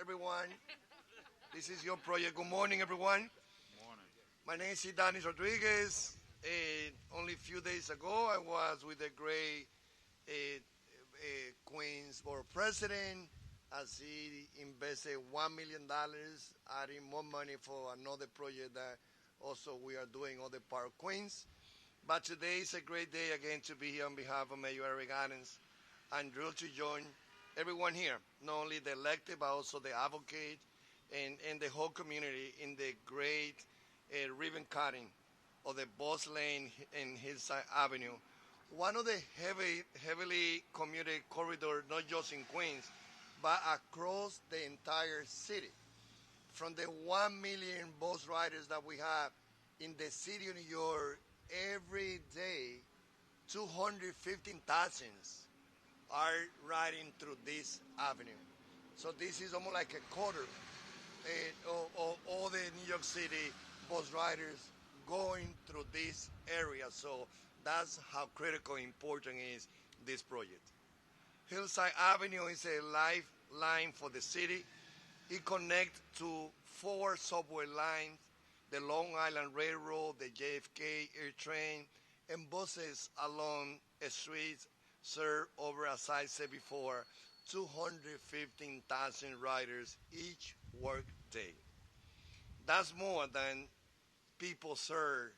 everyone. This is your project. Good morning, everyone. Morning. My name is Ydanis Rodriguez. Only a few days ago, I was with the great Queens Board President as he invested $1 million, adding more money for another project that also we are doing on the Park Queens. But today is a great day again to be here on behalf of Mayor Eric Adams. I'm thrilled to join everyone here, not only the elected, but also the advocate and the whole community in the great ribbon cutting of the Bus Lane and Hillside Avenue. One of the heavily commuted corridors, not just in Queens, but across the entire city. From the 1 million bus riders that we have in the city of New York, every day, 215,000 are riding through this avenue. So this is almost like a quarter of all the New York City bus riders going through this area. So that's how critical and important is this project. Hillside Avenue is a lifeline for the city. It connects to 4 subway lines, the Long Island Railroad, the JFK Air Train, and buses along streets serve over, as I said before, 215,000 riders each work day. That's more than people serve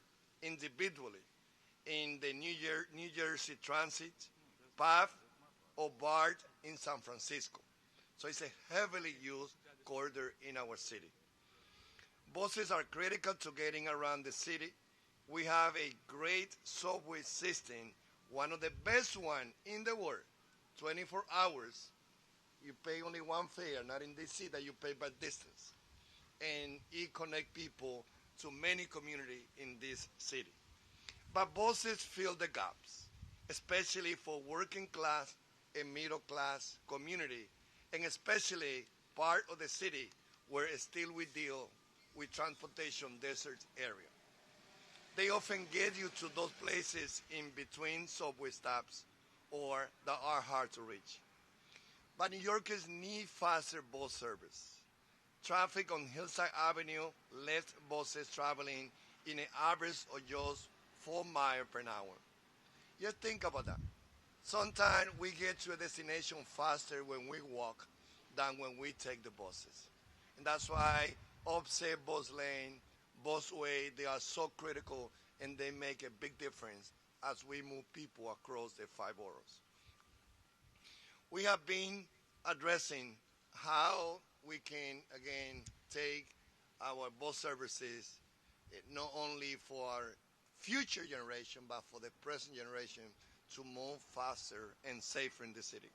individually in the New Jersey Transit, PATH, or BART in San Francisco. So it's a heavily used corridor in our city. Buses are critical to getting around the city. We have a great subway system, one of the best one in the world, 24 hours. You pay only one fare, not in DC that you pay by distance. And it connects people to many communities in this city. But buses fill the gaps, especially for working class and middle class community, and especially part of the city where still we deal with transportation desert area. They often get you to those places in between subway stops or that are hard to reach. But New Yorkers need faster bus service. Traffic on Hillside Avenue left buses traveling in an average of just 4 miles per hour. Just think about that. Sometimes we get to a destination faster when we walk than when we take the buses. And that's why offset bus lane, busway, they are so critical and they make a big difference as we move people across the 5 boroughs. We have been addressing how we can, again, take our bus services not only for our future generation, but for the present generation to move faster and safer in the city.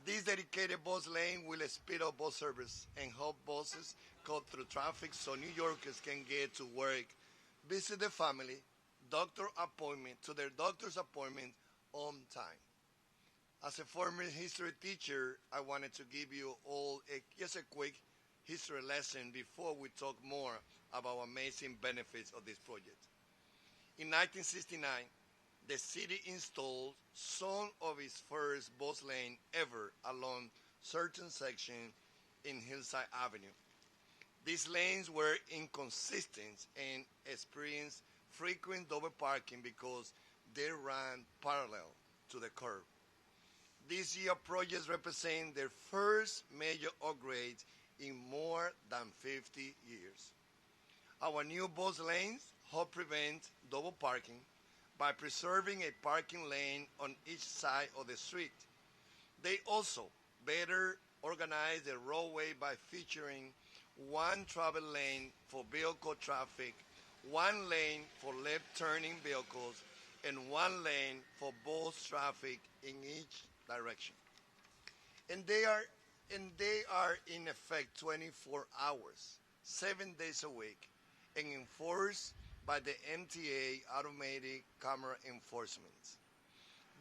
This dedicated bus lane will speed up bus service and help buses cut through traffic so New Yorkers can get to work, visit their family, to their doctor's appointment on time. As a former history teacher, I wanted to give you all just a quick history lesson before we talk more about amazing benefits of this project. In 1969, the city installed some of its first bus lane ever along certain sections in Hillside Avenue. These lanes were inconsistent and experienced frequent double parking because they ran parallel to the curb. This year projects represent their first major upgrade in more than 50 years. Our new bus lanes help prevent double parking by preserving a parking lane on each side of the street. They also better organize the roadway by featuring one travel lane for vehicle traffic, one lane for left-turning vehicles, and one lane for bus traffic in each direction. And they are in effect 24 hours, 7 days a week, and enforced by the MTA automatic camera enforcement.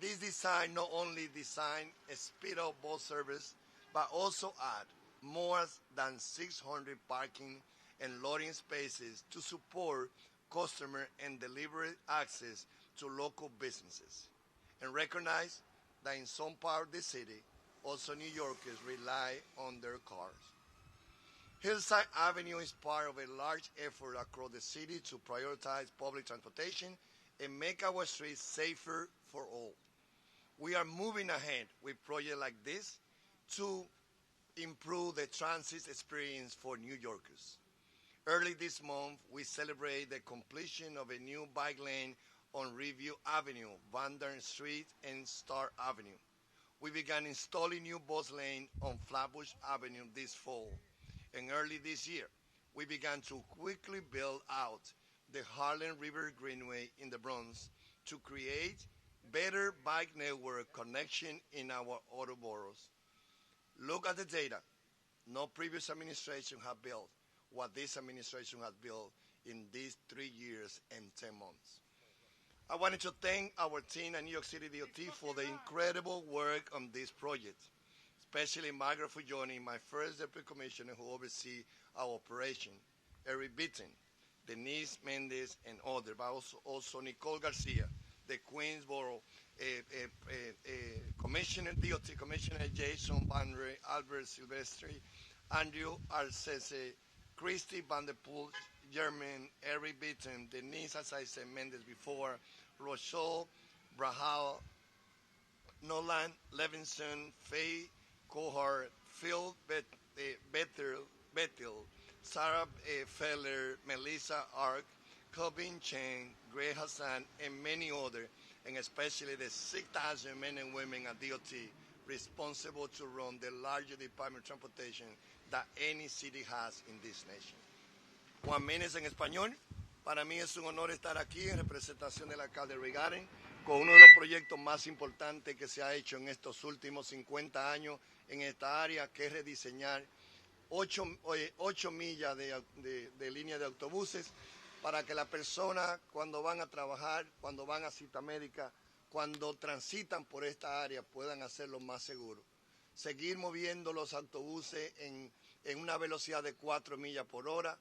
This design not only design a speed up bus service, but also add more than 600 parking and loading spaces to support customer and delivery access to local businesses. And recognize that in some part of the city, also New Yorkers rely on their cars. Hillside Avenue is part of a large effort across the city to prioritize public transportation and make our streets safer for all. We are moving ahead with projects like this to improve the transit experience for New Yorkers. Early this month, we celebrate the completion of a new bike lane on Review Avenue, Van Street, and Star Avenue. We began installing new bus lane on Flatbush Avenue this fall. And early this year, we began to quickly build out the Harlem River Greenway in the Bronx to create better bike network connection in our auto boroughs. Look at the data. No previous administration have built what this administration has built in these 3 years and 10 months. I wanted to thank our team at New York City DOT for the incredible work on this project, especially Margaret Fujoni, my first deputy commissioner who oversees our operation, Eric Bitton, Denise Mendez, and others, but also Nicole Garcia, the Queensboro Commissioner, DOT Commissioner Jason Bandre, Albert Silvestri, Andrew Arcese, Christy Van der Poel, German, Eric Bitton, Denise, as I said, Mendez before, Rochelle, Brahal, Nolan, Levinson, Faye, Cohart, Phil Bethel, Sarah Feller, Melissa Ark, Corbin Chen, Gray Hassan, and many others, and especially the 6,000 men and women at DOT responsible to run the largest department of transportation that any city has in this nation. Juan Méndez en español. Para mí es un honor estar aquí en representación del alcalde Reagan con uno de los proyectos más importantes que se ha hecho en estos últimos 50 años en esta área, que es rediseñar 8 millas de línea de autobuses para que las personas cuando van a trabajar, cuando van a cita médica, cuando transitan por esta área puedan hacerlo más seguro. Seguir moviendo los autobuses en una velocidad de 4 millas por hora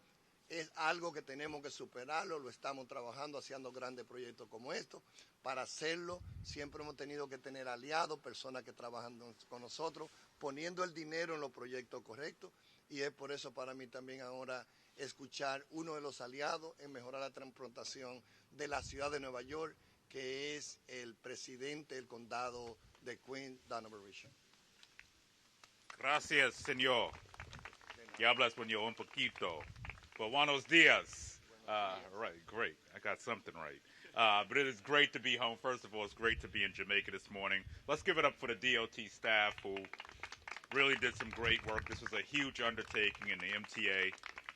es algo que tenemos que superarlo, lo estamos trabajando haciendo grandes proyectos como estos. Para hacerlo siempre hemos tenido que tener aliados, personas que trabajan con nosotros, poniendo el dinero en los proyectos correctos, y es por eso para mí también ahora escuchar uno de los aliados en mejorar la transportación de la ciudad de Nueva York, que es el presidente del condado de Queens, Donovan Richard. Gracias, señor. Y habla español un poquito. But buenos dias. Right, great. I got something right. But it is great to be home. First of all, it's great to be in Jamaica this morning. Let's give it up for the DOT staff who really did some great work. This was a huge undertaking in the MTA.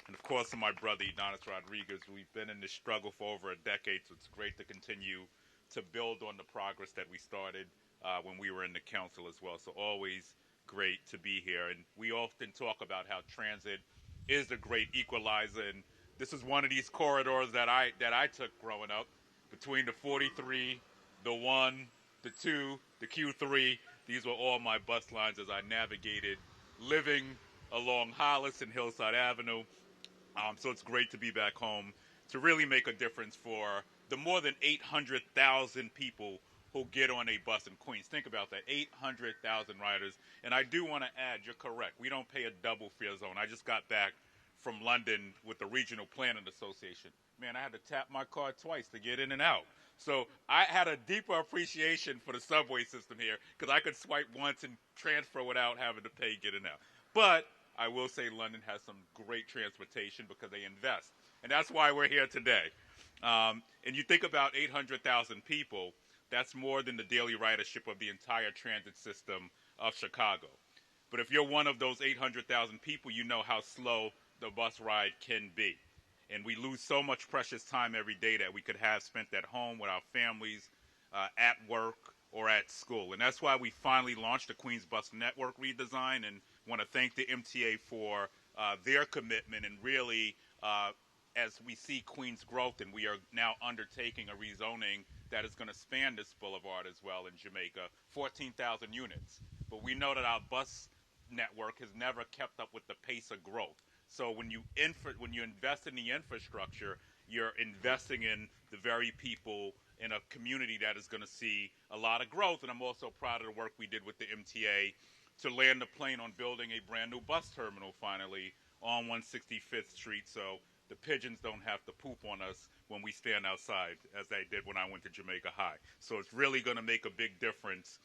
And, of course, my brother, Ydanis Rodriguez. We've been in this struggle for over a decade, so it's great to continue to build on the progress that we started when we were in the council as well. So always great to be here. And we often talk about how transit is a great equalizer, and this is one of these corridors that I took growing up, between the 43, the 1, the 2, the Q3. These were all my bus lines as I navigated living along Hollis and Hillside Avenue. So it's great to be back home to really make a difference for the more than 800,000 people who get on a bus in Queens. Think about that, 800,000 riders. And I do want to add, you're correct, we don't pay a double fare zone. I just got back from London with the Regional Planning Association. Man, I had to tap my card twice to get in and out. So I had a deeper appreciation for the subway system here because I could swipe once and transfer without having to pay get in and out. But I will say London has some great transportation because they invest. And that's why we're here today. And you think about 800,000 people, that's more than the daily ridership of the entire transit system of Chicago. But if you're one of those 800,000 people, you know how slow the bus ride can be. And we lose so much precious time every day that we could have spent at home with our families, at work, or at school. And that's why we finally launched the Queens Bus Network redesign, and want to thank the MTA for their commitment. And really, as we see Queens growth, and we are now undertaking a rezoning that is going to span this boulevard as well in Jamaica, 14,000 units. But we know that our bus network has never kept up with the pace of growth. So when you invest in the infrastructure, you're investing in the very people in a community that is going to see a lot of growth. And I'm also proud of the work we did with the MTA to land the plane on building a brand new bus terminal finally on 165th Street, so the pigeons don't have to poop on us when we stand outside, as they did when I went to Jamaica High. So it's really going to make a big difference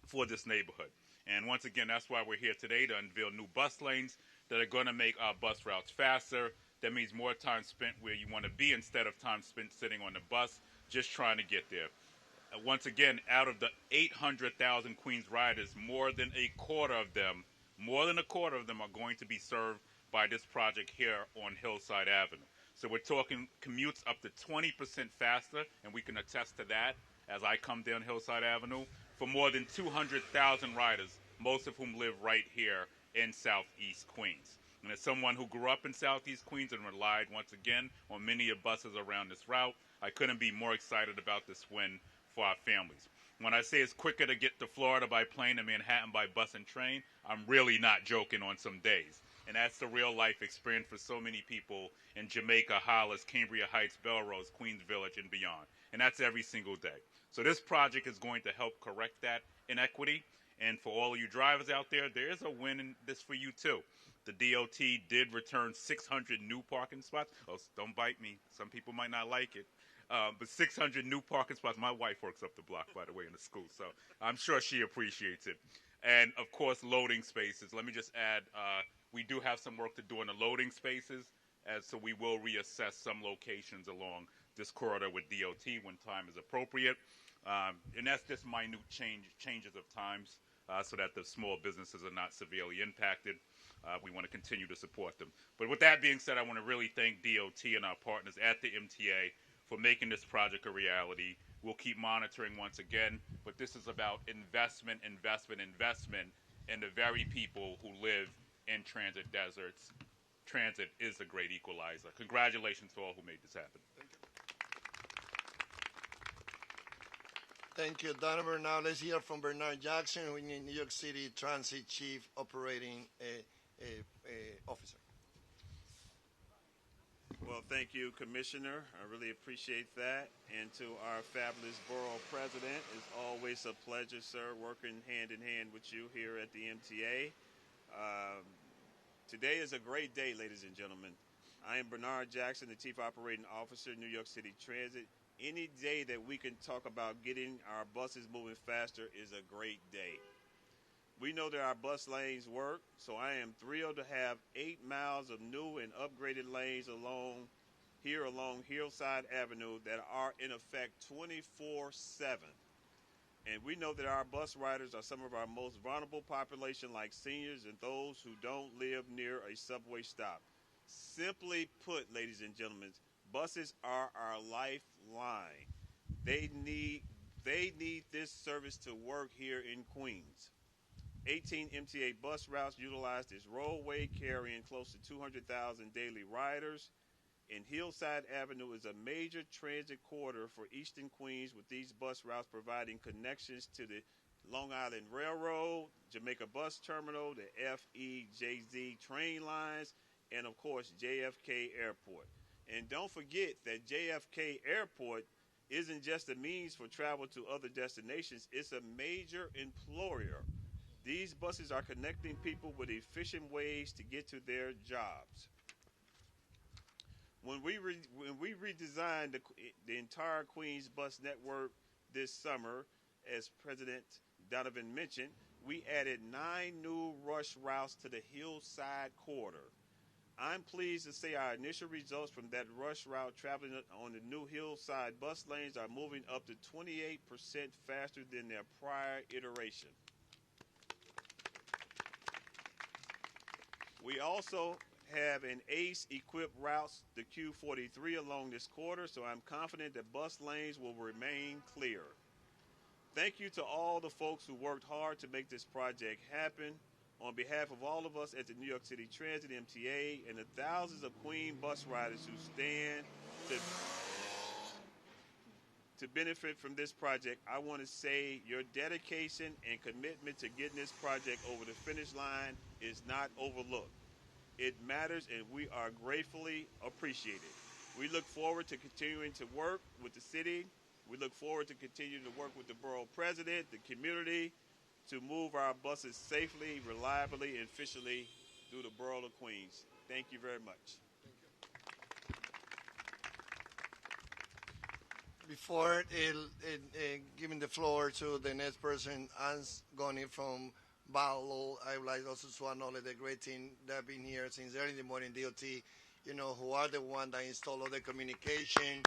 for this neighborhood. And once again, that's why we're here today, to unveil new bus lanes that are going to make our bus routes faster. That means more time spent where you want to be instead of time spent sitting on the bus just trying to get there. Once again, out of the 800,000 Queens riders, more than a quarter of them are going to be served by this project here on Hillside Avenue. So we're talking commutes up to 20% faster, and we can attest to that as I come down Hillside Avenue, for more than 200,000 riders, most of whom live right here in Southeast Queens. And as someone who grew up in Southeast Queens and relied once again on many of buses around this route, I couldn't be more excited about this win for our families. When I say it's quicker to get to Florida by plane than Manhattan by bus and train, I'm really not joking on some days. And that's the real life experience for so many people in Jamaica, Hollis, Cambria Heights, Belrose, Queens Village, and beyond. And that's every single day. So this project is going to help correct that inequity. And for all of you drivers out there, there is a win in this for you too. The DOT did return 600 new parking spots. Oh, don't bite me. Some people might not like it. But 600 new parking spots. My wife works up the block, by the way, in the school, so I'm sure she appreciates it. And, of course, loading spaces. Let me just add, we do have some work to do in the loading spaces, so we will reassess some locations along this corridor with DOT when time is appropriate. And that's just minute changes of times so that the small businesses are not severely impacted. We want to continue to support them. But with that being said, I want to really thank DOT and our partners at the MTA for making this project a reality. We'll keep monitoring once again, but this is about investment in the very people who live in transit deserts. Transit is a great equalizer. Congratulations to all who made this happen. Thank you, Donovan. Now let's hear from Bernard Jackson, who is New York City Transit Chief Operating Officer. Well, thank you, Commissioner. I really appreciate that. And to our fabulous borough president, it's always a pleasure, sir, working hand in hand with you here at the MTA. Today is a great day, ladies and gentlemen. I am Bernard Jackson, the Chief Operating Officer, New York City Transit. Any day that we can talk about getting our buses moving faster is a great day. We know that our bus lanes work, so I am thrilled to have 8 miles of new and upgraded lanes along Hillside Avenue that are in effect 24/7. And we know that our bus riders are some of our most vulnerable population, like seniors and those who don't live near a subway stop. Simply put, ladies and gentlemen, buses are our lifeline. They need this service to work here in Queens. 18 MTA bus routes utilize this roadway, carrying close to 200,000 daily riders. And Hillside Avenue is a major transit corridor for Eastern Queens, with these bus routes providing connections to the Long Island Railroad, Jamaica Bus Terminal, the FEJZ train lines, and, of course, JFK Airport. And don't forget that JFK Airport isn't just a means for travel to other destinations. It's a major employer. These buses are connecting people with efficient ways to get to their jobs. When we redesigned the entire Queens bus network this summer, as President Donovan mentioned, we added 9 new rush routes to the Hillside corridor. I'm pleased to say our initial results from that rush route traveling on the new Hillside bus lanes are moving up to 28% faster than their prior iteration. We also have an ACE-equipped routes, the Q43, along this corridor, so I'm confident that bus lanes will remain clear. Thank you to all the folks who worked hard to make this project happen. On behalf of all of us at the New York City Transit MTA and the thousands of Queen bus riders who stand to benefit from this project, I want to say your dedication and commitment to getting this project over the finish line is not overlooked. It matters, and we are gratefully appreciated. We look forward to continuing to work with the city. We look forward to continuing to work with the borough president, the community, to move our buses safely, reliably, and efficiently through the borough of Queens. Thank you very much. Before giving the floor to the next person, Hans Goni from Balo, I would like also to acknowledge the great team that have been here since early in the morning, DOT, who are the one that install all the communication.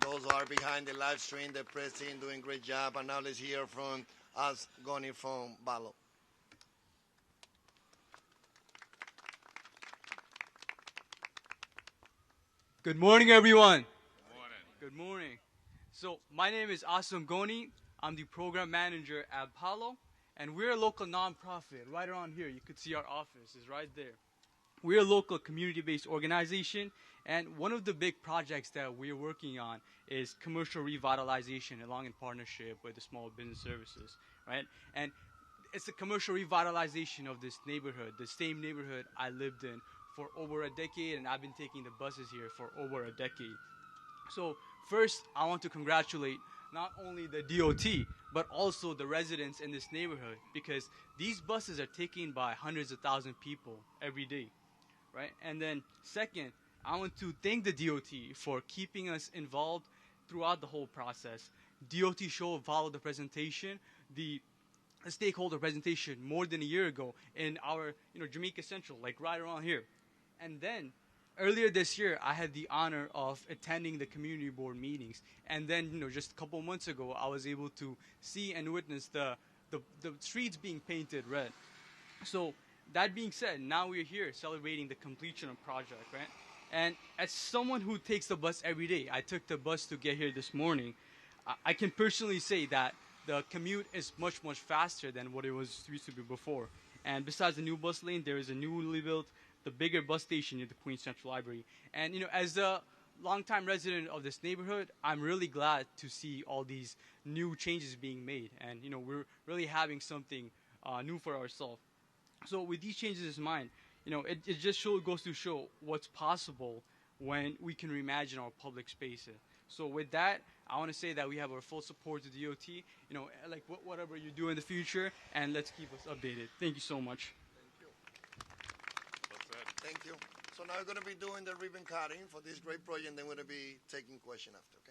Those are behind the live stream, the press team doing great job. And now let's hear from Hans Goni from Balo. Good morning, everyone. Good morning. Good morning. So my name is Asam Goni. I'm the program manager at Palo, and we're a local nonprofit right around here. You could see our office is right there. We're a local community-based organization, and one of the big projects that we're working on is commercial revitalization along in partnership with the small business services, right? And it's the commercial revitalization of this neighborhood, the same neighborhood I lived in for over a decade, and I've been taking the buses here for over a decade. So first, I want to congratulate not only the DOT, but also the residents in this neighborhood, because these buses are taken by hundreds of thousands of people every day, right? And then second, I want to thank the DOT for keeping us involved throughout the whole process. DOT show followed the presentation, the stakeholder presentation more than a year ago in our Jamaica Central, like right around here. And then earlier this year, I had the honor of attending the community board meetings. And then, just a couple months ago, I was able to see and witness the streets being painted red. So that being said, now we're here celebrating the completion of project, right? And as someone who takes the bus every day, I took the bus to get here this morning. I can personally say that the commute is much, much faster than what it was used to be before. And besides the new bus lane, there is a newly built, the bigger bus station near the Queens Central Library. And, as a longtime resident of this neighborhood, I'm really glad to see all these new changes being made. And, we're really having something new for ourselves. So with these changes in mind, it just goes to show what's possible when we can reimagine our public spaces. So with that, I want to say that we have our full support to DOT, like whatever you do in the future, and let's keep us updated. Thank you so much. Thank you. So now we're going to be doing the ribbon cutting for this great project, and then we're going to be taking questions after.